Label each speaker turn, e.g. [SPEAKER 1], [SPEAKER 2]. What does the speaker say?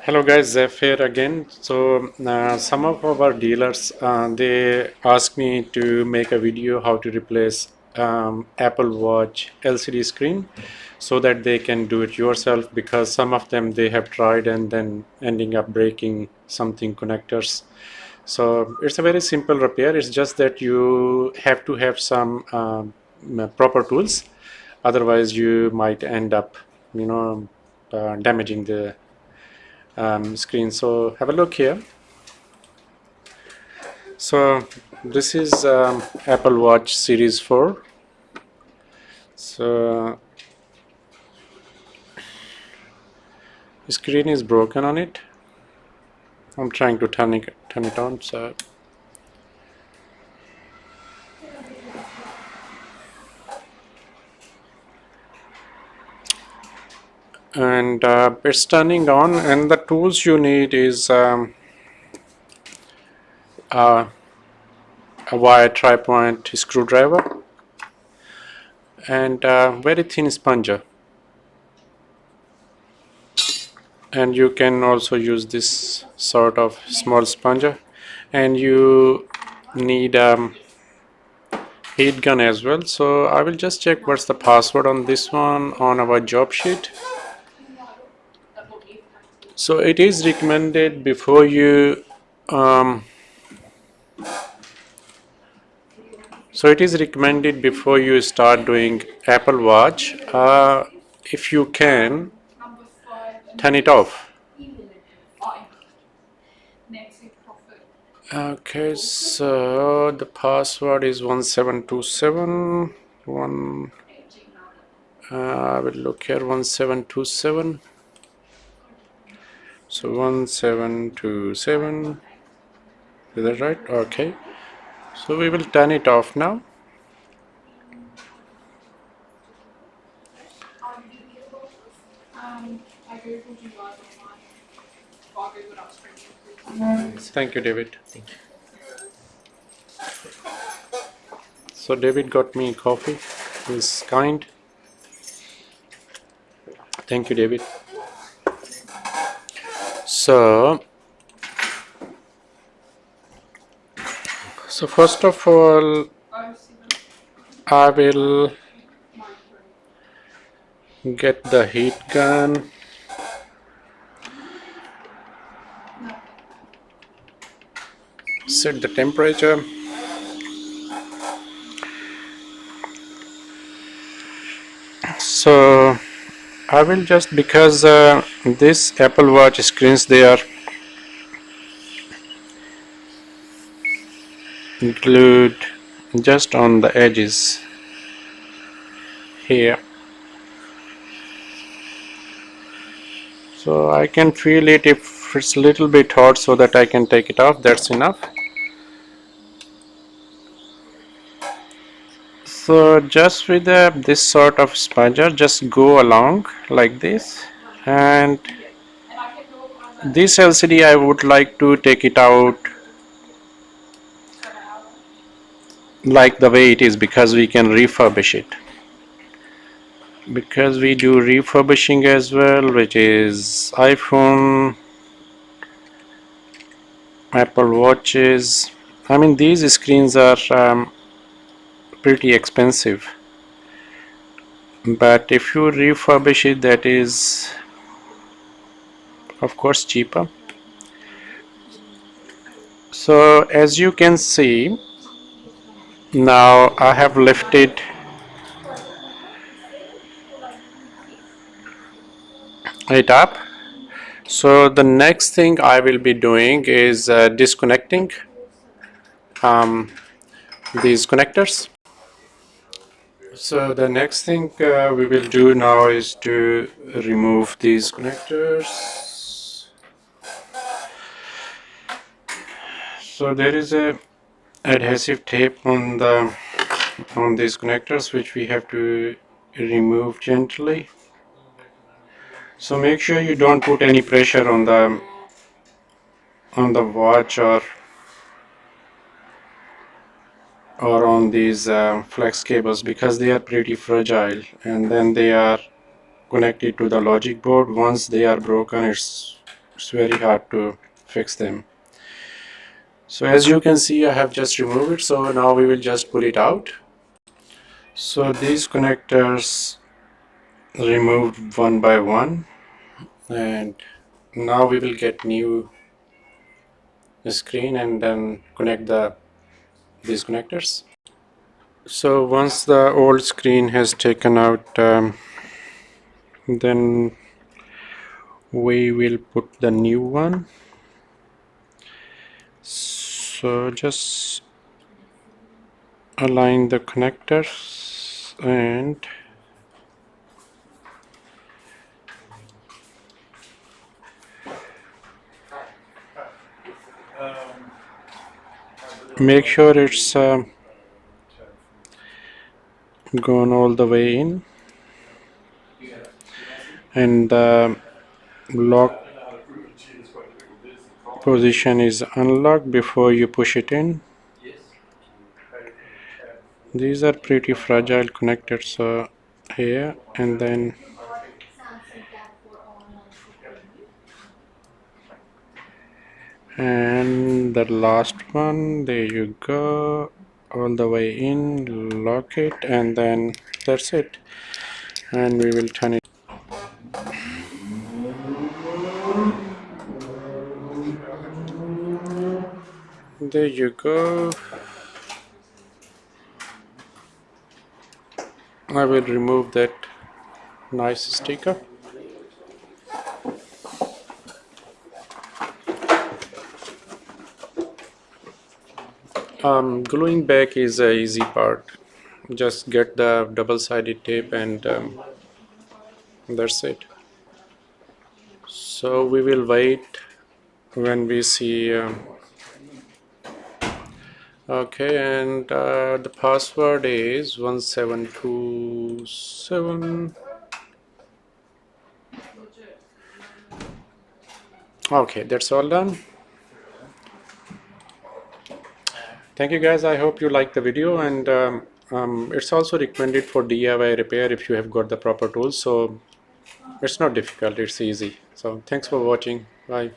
[SPEAKER 1] Hello guys, Zeph here again. So some of our dealers they ask me to make a video how to replace Apple Watch LCD screen so that they can do it yourself, because some of them they have tried and then ending up breaking something connectors. So it's a very simple repair. It's just that you have to have some proper tools, otherwise you might end up damaging the screen. So have a look here. So this is Apple Watch Series 4. So the screen is broken on it. I'm trying to turn it on. So and it's turning on, and the tools you need is a wire tri-point screwdriver and a very thin sponger. And you can also use this sort of small sponger, and you need heat gun as well. So I will just check what's the password on this one on our job sheet. So it is recommended before you start doing Apple Watch, if you can turn it off. Okay, so the password is 1727 one. I will look here, 1727. So 1727, is that right? Okay, so we will turn it off now. Thank you, David.
[SPEAKER 2] Thank you.
[SPEAKER 1] So David got me coffee. He's kind. Thank you, David. So first of all, I will get the heat gun. Set the temperature. So I will just, because this Apple Watch screens, they are glued just on the edges here, so I can feel it if it's a little bit hot, so that I can take it off. That's enough. So just with this sort of sponger, just go along like this, and this LCD I would like to take it out like the way it is, because we can refurbish it, because we do refurbishing as well, which is iPhone, Apple Watches. I mean, these screens are pretty expensive, but if you refurbish it, that is of course cheaper. So as you can see, now I have lifted it up. So the next thing I will be doing is disconnecting these connectors. So the next thing we will do now is to remove these connectors. So there is a adhesive tape on these connectors, which we have to remove gently. So make sure you don't put any pressure on the watch or on these flex cables, because they are pretty fragile, and then they are connected to the logic board. Once they are broken, it's it's very hard to fix them. So as you can see, I have just removed it, so now we will just pull it out. So these connectors removed one by one, and now we will get new screen and then connect these connectors. So once the old screen has taken out, then we will put the new one. So just align the connectors and make sure it's gone all the way in, and the lock position is unlocked before you push it in. These are pretty fragile connectors, so here, and then and the last one, there you go, all the way in, lock it, and then that's it, and we will turn it. There you go. I will remove that nice sticker. Gluing back is a easy part. Just get the double-sided tape and that's it. So we will wait when we see okay, and the password is 1727. Okay, that's all done. Thank you guys. I hope you like the video, and it's also recommended for DIY repair if you have got the proper tools. So it's not difficult, it's easy. So thanks for watching. Bye.